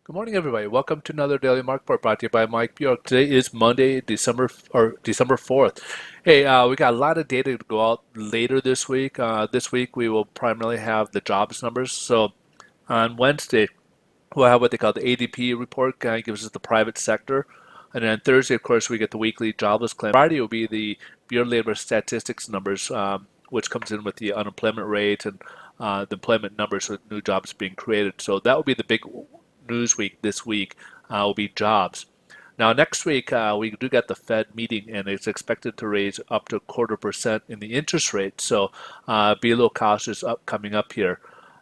Good morning, everybody. Welcome to another Daily Market Report brought to you by Mike Bjork. Today is Monday, December 4th. Hey, we got a lot of data to go out later this week. This week we will primarily have the jobs numbers. So on Wednesday, we'll have what they call the ADP report, kind of gives us the private sector. And then Thursday, of course, we get the weekly jobless claim. Friday will be the Bureau of Labor Statistics numbers, which comes in with the unemployment rate and the employment numbers with new jobs being created. So that will be the big news week this week, will be jobs. Now, next week, we do get the Fed meeting, and it's expected to raise up to 0.25% in the interest rate. So be a little cautious coming up here.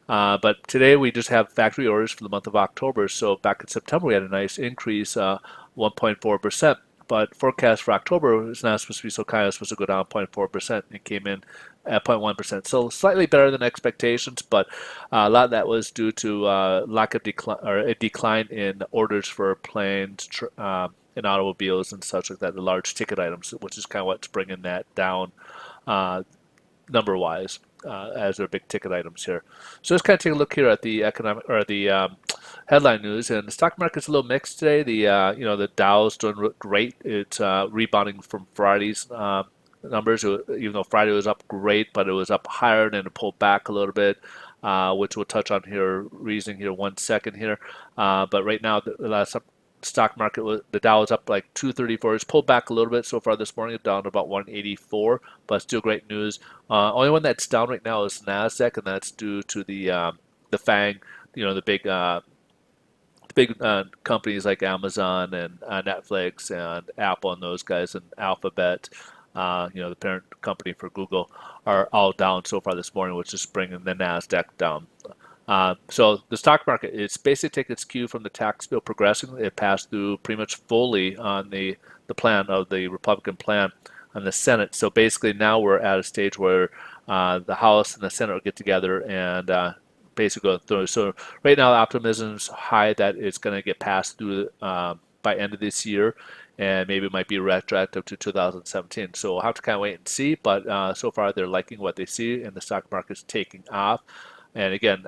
But today we just have factory orders for the month of October. So back in September, we had a nice increase, 1.4%. But forecast for October is not supposed to be so kind. It's supposed to go down 0.4%. It came in at 0.1%. So slightly better than expectations, but a lot of that was due to lack of decline or a decline in orders for planes and automobiles and such like that, the large ticket items, which is kind of what's bringing that down uh, number wise. As their big ticket items here. So let's kind of take a look here at the economic or the headline news, and the stock market's a little mixed today. The Dow's doing great. It's rebounding from Friday's numbers. Even though Friday was up great, but it was up higher and then it pulled back a little bit, which we'll touch on here, reasoning here 1 second here. But right now, the last stock market, the Dow was up like 234. It's pulled back a little bit so far this morning, down to about 184, but still great news. Only one that's down right now is Nasdaq, and that's due to the FANG, the big companies like Amazon and Netflix and Apple and those guys and Alphabet, the parent company for Google, are all down so far this morning, which is bringing the Nasdaq down. So the stock market, it's basically taking its cue from the tax bill progressing. It passed through pretty much fully on the plan of the Republican plan on the Senate. So basically now we're at a stage where the House and the Senate will get together and basically go through. So right now the optimism is high that it's going to get passed through by end of this year, and maybe it might be retroactive to 2017. So we'll have to kind of wait and see. But so far they're liking what they see, and the stock market's taking off. And again,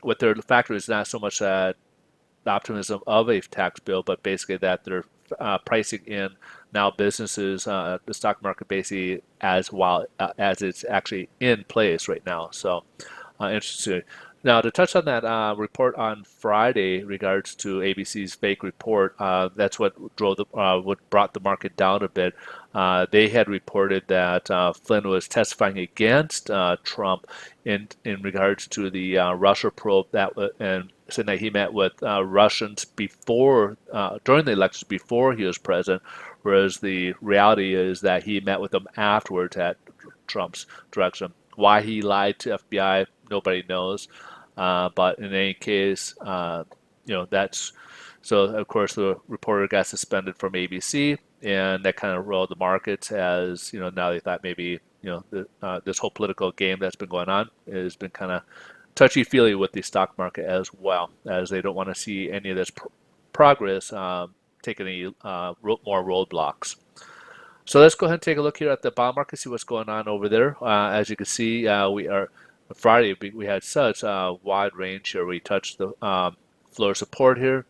what they're factoring is not so much the optimism of a tax bill, but basically that they're pricing in now businesses, the stock market basically as well as it's actually in place right now. So interesting. Now, to touch on that report on Friday regards to ABC's fake report, that's what what brought the market down a bit. They had reported that Flynn was testifying against Trump in regards to the Russia probe and saying that he met with Russians before during the elections before he was president, whereas the reality is that he met with them afterwards at Trump's direction. Why he lied to FBI, nobody knows. But in any case, that's so. Of course, the reporter got suspended from ABC, and that kind of rolled the markets as now they thought maybe this whole political game that's been going on has been kind of touchy-feely with the stock market as well, as they don't want to see any of this progress take any more roadblocks. So let's go ahead and take a look here at the bond market, see what's going on over there. As you can see, we are Friday. We had such a wide range here. We touched the floor support here.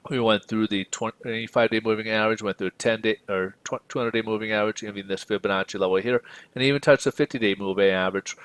We went through the 25-day moving average, went through a 10-day or 200-day moving average, even this Fibonacci level here, and even touched the 50-day moving average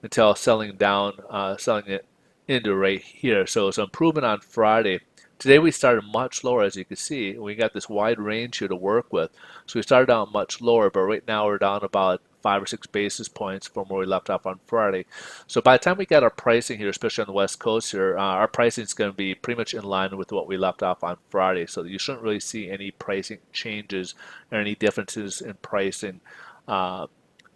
until selling down, selling it into right here. So it's an improvement on Friday. Today we started much lower, as you can see. We got this wide range here to work with. So we started out much lower, but right now we're down about 5 or 6 basis points from where we left off on Friday. So by the time we get our pricing here, especially on the West Coast here, our pricing is going to be pretty much in line with what we left off on Friday. So you shouldn't really see any pricing changes or any differences in pricing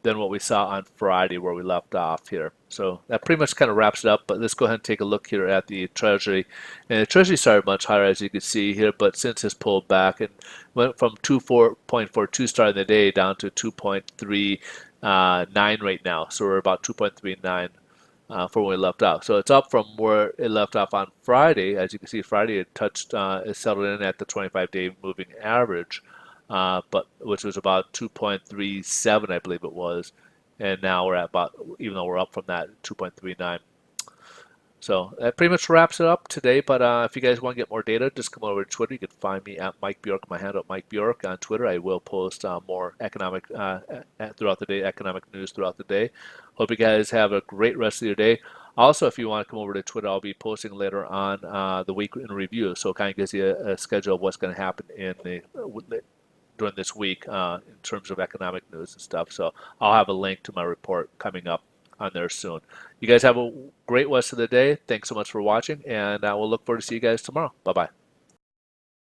than what we saw on Friday where we left off here. So that pretty much kind of wraps it up, but let's go ahead and take a look here at the Treasury. And the Treasury started much higher, as you can see here, but since it's pulled back and went from 2.42 starting the day down to 2.39 right now. So we're about 2.39 from where we left off. So it's up from where it left off on Friday. As you can see, Friday it touched, it settled in at the 25-day moving average. But which was about 2.37, I believe it was, and now we're at about, even though we're up from that, 2.39. So that pretty much wraps it up today. But if you guys want to get more data, just come over to Twitter. You can find me at Mike Bjork, my handle Mike Bjork on Twitter. I will post more economic throughout the day, economic news throughout the day. Hope you guys have a great rest of your day. Also, if you want to come over to Twitter, I'll be posting later on the week in review. So it kind of gives you a schedule of what's going to happen in the during this week in terms of economic news and stuff. So I'll have a link to my report coming up on there soon. You guys have a great rest of the day. Thanks so much for watching, and we'll look forward to see you guys tomorrow. Bye bye.